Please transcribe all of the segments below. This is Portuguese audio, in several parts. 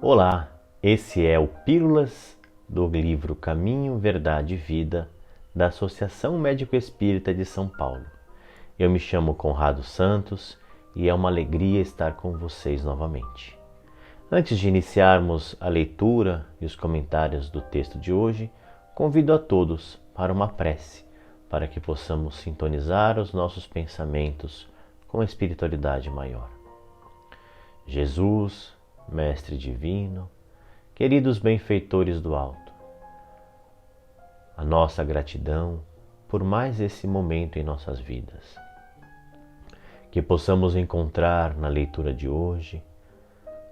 Olá, esse é o Pílulas do livro Caminho, Verdade e Vida da Associação Médico Espírita de São Paulo. Eu me chamo Conrado Santos e é uma alegria estar com vocês novamente. Antes de iniciarmos a leitura e os comentários do texto de hoje, convido a todos para uma prece, para que possamos sintonizar os nossos pensamentos com a espiritualidade maior. Jesus, Mestre Divino, queridos benfeitores do alto, a nossa gratidão por mais esse momento em nossas vidas. Que possamos encontrar na leitura de hoje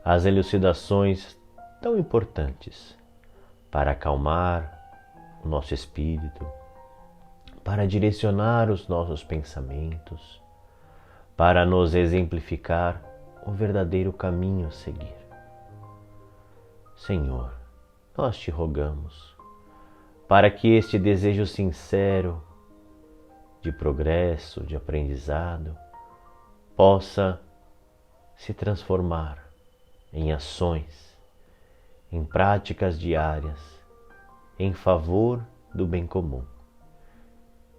as elucidações tão importantes para acalmar o nosso espírito, para direcionar os nossos pensamentos, para nos exemplificar o verdadeiro caminho a seguir. Senhor, nós te rogamos para que este desejo sincero de progresso, de aprendizado, possa se transformar em ações, em práticas diárias, em favor do bem comum,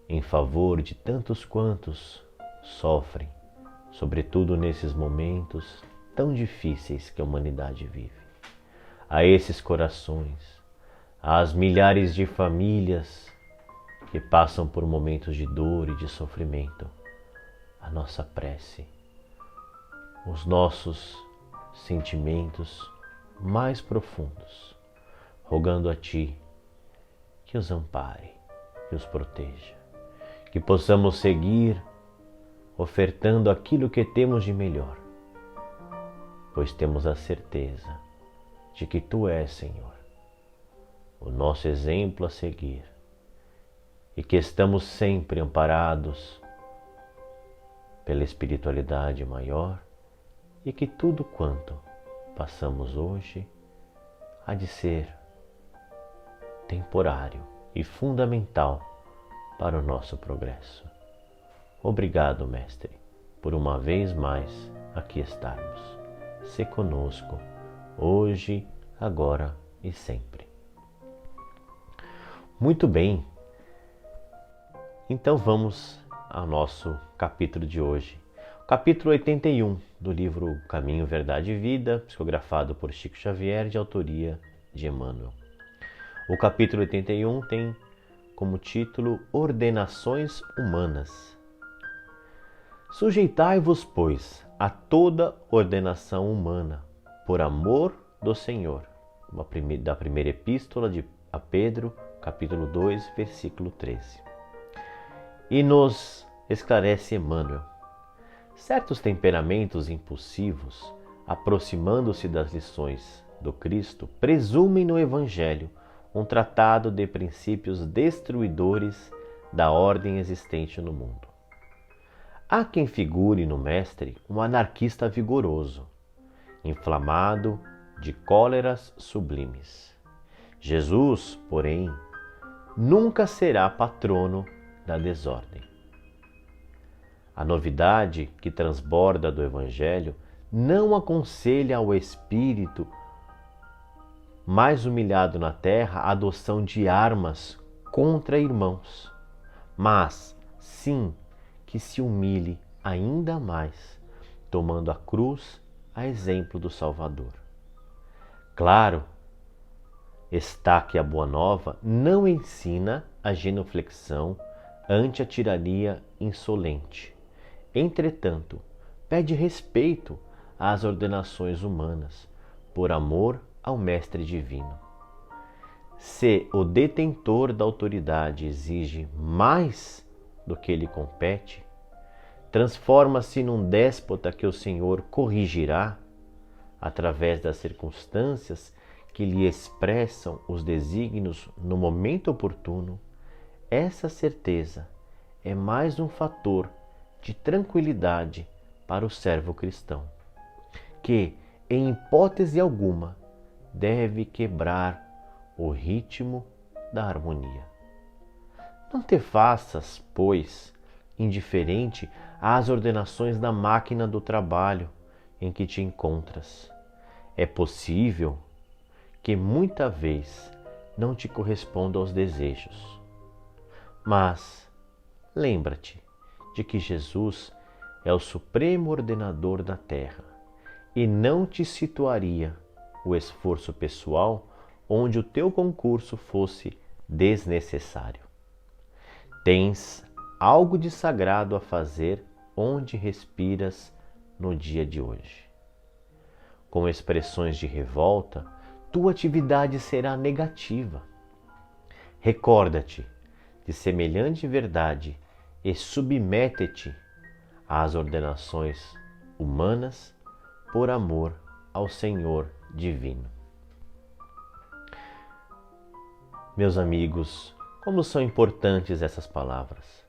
em favor de tantos quantos sofrem, sobretudo nesses momentos tão difíceis que a humanidade vive. A esses corações, às milhares de famílias que passam por momentos de dor e de sofrimento, a nossa prece, os nossos sentimentos mais profundos, rogando a Ti que os ampare, que os proteja, que possamos seguir ofertando aquilo que temos de melhor, pois temos a certeza de que Tu és, Senhor, o nosso exemplo a seguir e que estamos sempre amparados pela espiritualidade maior e que tudo quanto passamos hoje há de ser temporário e fundamental para o nosso progresso. Obrigado, Mestre, por uma vez mais aqui estarmos. Se conosco, hoje, agora e sempre. Muito bem, então vamos ao nosso capítulo de hoje. Capítulo 81 do livro Caminho, Verdade e Vida, psicografado por Chico Xavier, de autoria de Emmanuel. O capítulo 81 tem como título Ordenações Humanas. Sujeitai-vos, pois, a toda ordenação humana, por amor do Senhor. Da primeira epístola a Pedro, capítulo 2, versículo 13. E nos esclarece Emmanuel: certos temperamentos impulsivos, aproximando-se das lições do Cristo, presumem no Evangelho um tratado de princípios destruidores da ordem existente no mundo. Há quem figure no Mestre um anarquista vigoroso, inflamado de cóleras sublimes. Jesus, porém, nunca será patrono da desordem. A novidade que transborda do Evangelho não aconselha ao espírito mais humilhado na terra a adoção de armas contra irmãos, mas sim que se humilhe ainda mais, tomando a cruz a exemplo do Salvador. Claro está que a Boa Nova não ensina a genuflexão ante a tirania insolente. Entretanto, pede respeito às ordenações humanas, por amor ao Mestre Divino. Se o detentor da autoridade exige mais do que lhe compete, transforma-se num déspota que o Senhor corrigirá através das circunstâncias que lhe expressam os desígnios no momento oportuno. Essa certeza é mais um fator de tranquilidade para o servo cristão, que, em hipótese alguma, deve quebrar o ritmo da harmonia. Não te faças, pois, indiferente às ordenações da máquina do trabalho em que te encontras. É possível que muita vez não te corresponda aos desejos, mas lembra-te de que Jesus é o supremo ordenador da terra e não te situaria o esforço pessoal onde o teu concurso fosse desnecessário. Tens algo de sagrado a fazer onde respiras no dia de hoje. Com expressões de revolta, tua atividade será negativa. Recorda-te de semelhante verdade e submete-te às ordenações humanas por amor ao Senhor divino. Meus amigos, como são importantes essas palavras.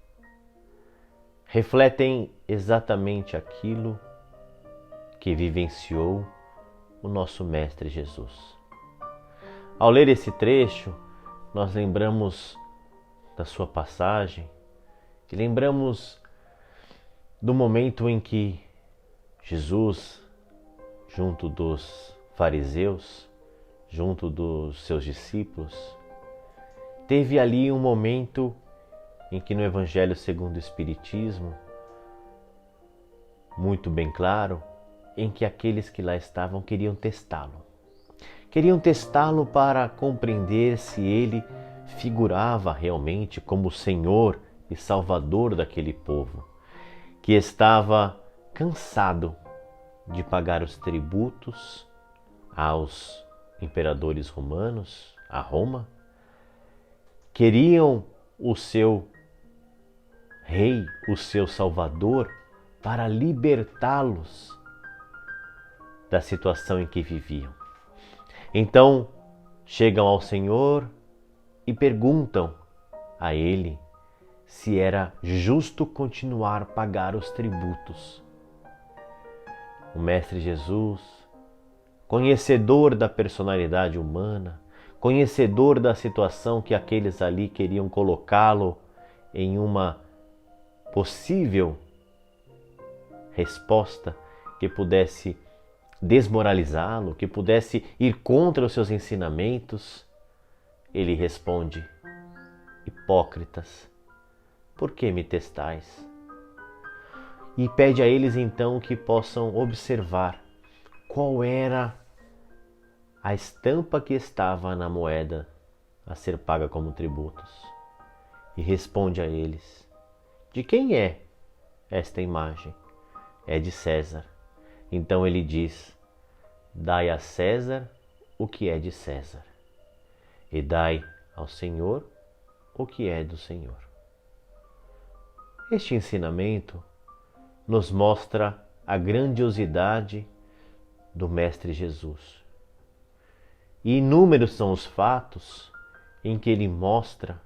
Refletem exatamente aquilo que vivenciou o nosso Mestre Jesus. Ao ler esse trecho, nós lembramos da sua passagem e lembramos do momento em que Jesus, junto dos fariseus, junto dos seus discípulos, teve ali um momento em que no Evangelho segundo o Espiritismo, muito bem claro, em que aqueles que lá estavam queriam testá-lo. Queriam testá-lo para compreender se ele figurava realmente como Senhor e Salvador daquele povo, que estava cansado de pagar os tributos aos imperadores romanos, a Roma. Queriam o seu rei, o seu Salvador, para libertá-los da situação em que viviam. Então, chegam ao Senhor e perguntam a Ele se era justo continuar a pagar os tributos. O Mestre Jesus, conhecedor da personalidade humana, conhecedor da situação que aqueles ali queriam colocá-lo em uma possível resposta que pudesse desmoralizá-lo, que pudesse ir contra os seus ensinamentos, ele responde: hipócritas, por que me testais? E pede a eles então que possam observar qual era a estampa que estava na moeda a ser paga como tributos. E responde a eles: de quem é esta imagem? É de César. Então ele diz: dai a César o que é de César, e dai ao Senhor o que é do Senhor. Este ensinamento nos mostra a grandiosidade do Mestre Jesus. E inúmeros são os fatos em que ele mostra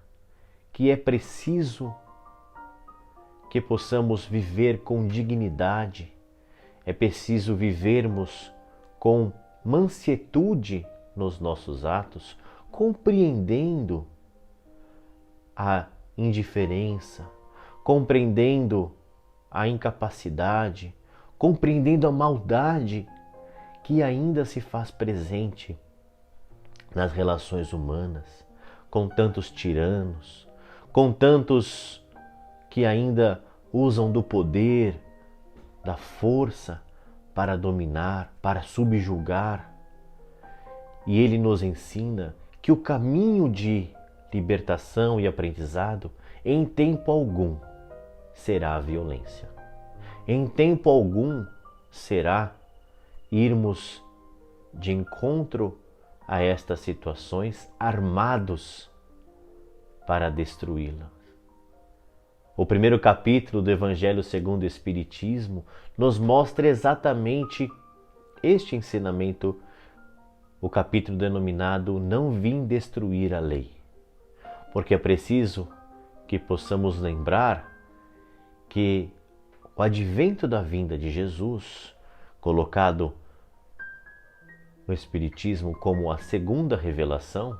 que é preciso que possamos viver com dignidade, é preciso vivermos com mansietude nos nossos atos, compreendendo a indiferença, compreendendo a incapacidade, compreendendo a maldade que ainda se faz presente nas relações humanas, com tantos tiranos, com tantos que ainda usam do poder, da força para dominar, para subjugar. E ele nos ensina que o caminho de libertação e aprendizado, em tempo algum, será a violência. Em tempo algum será irmos de encontro a estas situações armados para destruí-las. O primeiro capítulo do Evangelho segundo o Espiritismo nos mostra exatamente este ensinamento, o capítulo denominado Não Vim Destruir a Lei. Porque é preciso que possamos lembrar que o advento da vinda de Jesus, colocado no Espiritismo como a segunda revelação,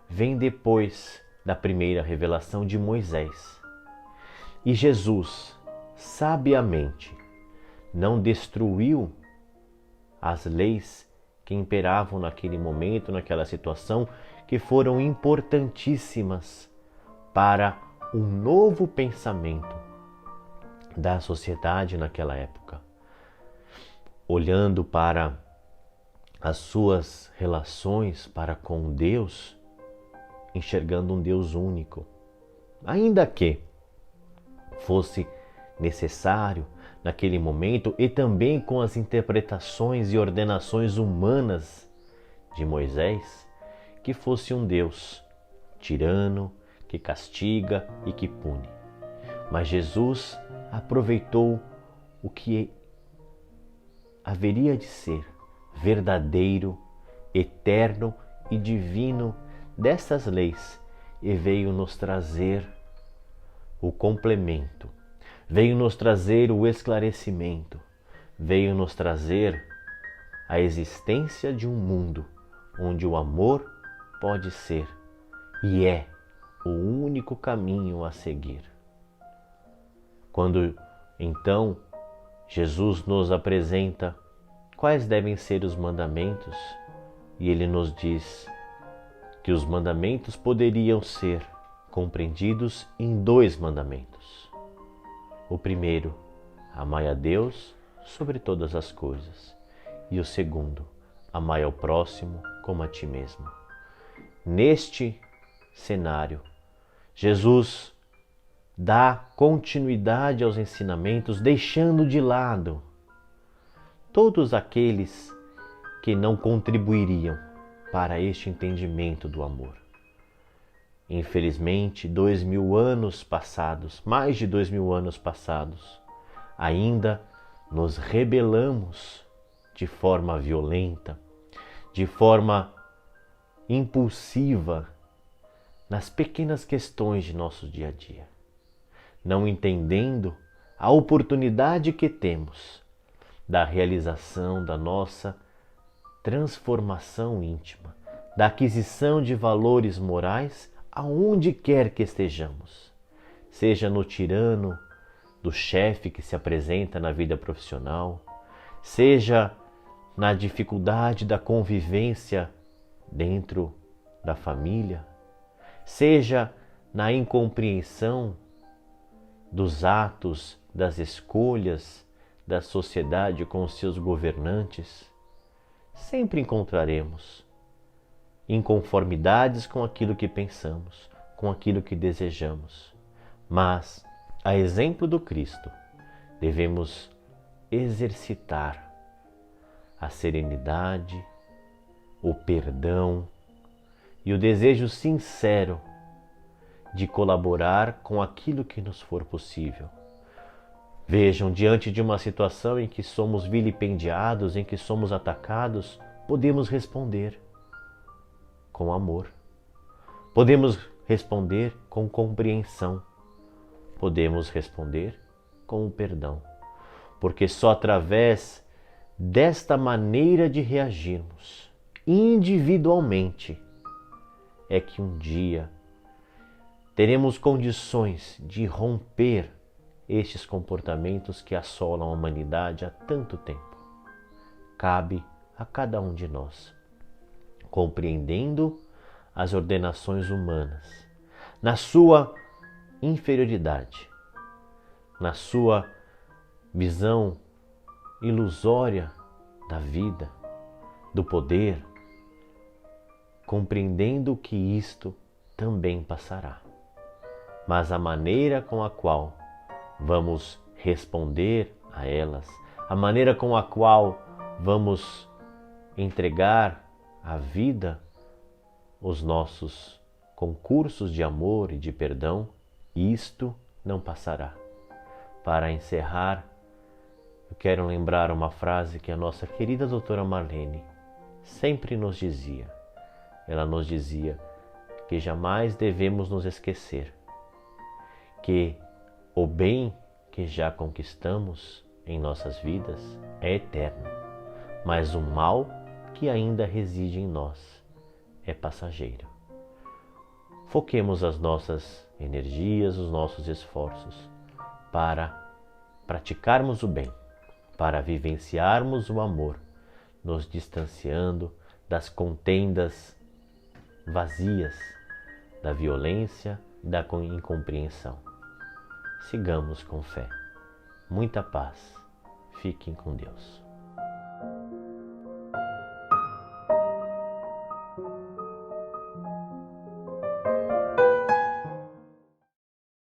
vem depois da primeira revelação de Moisés. E Jesus, sabiamente, não destruiu as leis que imperavam naquele momento, naquela situação, que foram importantíssimas para um novo pensamento da sociedade naquela época. Olhando para as suas relações para com Deus, enxergando um Deus único. Ainda que fosse necessário naquele momento e também com as interpretações e ordenações humanas de Moisés, que fosse um Deus tirano, que castiga e que pune. Mas Jesus aproveitou o que haveria de ser verdadeiro, eterno e divino dessas leis e veio nos trazer o complemento, veio nos trazer o esclarecimento, veio nos trazer a existência de um mundo onde o amor pode ser e é o único caminho a seguir. Quando então Jesus nos apresenta quais devem ser os mandamentos e ele nos diz que os mandamentos poderiam ser compreendidos em 2 mandamentos. O primeiro, amai a Deus sobre todas as coisas. E o segundo, amai ao próximo como a ti mesmo. Neste cenário, Jesus dá continuidade aos ensinamentos, deixando de lado todos aqueles que não contribuiriam para este entendimento do amor. Infelizmente, 2000 anos passados, mais de 2000 anos passados, ainda nos rebelamos de forma violenta, de forma impulsiva, nas pequenas questões de nosso dia a dia, não entendendo a oportunidade que temos da realização da nossa transformação íntima, da aquisição de valores morais aonde quer que estejamos, seja no tirano do chefe que se apresenta na vida profissional, seja na dificuldade da convivência dentro da família, seja na incompreensão dos atos, das escolhas da sociedade com os seus governantes, sempre encontraremos inconformidades com aquilo que pensamos, com aquilo que desejamos. Mas, a exemplo do Cristo, devemos exercitar a serenidade, o perdão e o desejo sincero de colaborar com aquilo que nos for possível. Vejam, diante de uma situação em que somos vilipendiados, em que somos atacados, podemos responder com amor. Podemos responder com compreensão. Podemos responder com o perdão. Porque só através desta maneira de reagirmos individualmente é que um dia teremos condições de romper estes comportamentos que assolam a humanidade há tanto tempo. Cabe a cada um de nós, compreendendo as ordenações humanas, na sua inferioridade, na sua visão ilusória da vida, do poder, compreendendo que isto também passará. Mas a maneira com a qual vamos responder a elas, a maneira com a qual vamos entregar à vida os nossos concursos de amor e de perdão, isto não passará. Para encerrar, eu quero lembrar uma frase que a nossa querida doutora Marlene sempre nos dizia. Ela nos dizia que jamais devemos nos esquecer que o bem que já conquistamos em nossas vidas é eterno, mas o mal que ainda reside em nós é passageiro. Foquemos as nossas energias, os nossos esforços para praticarmos o bem, para vivenciarmos o amor nos distanciando das contendas vazias, da violência e da incompreensão. Sigamos com fé. Muita paz. Fiquem com Deus.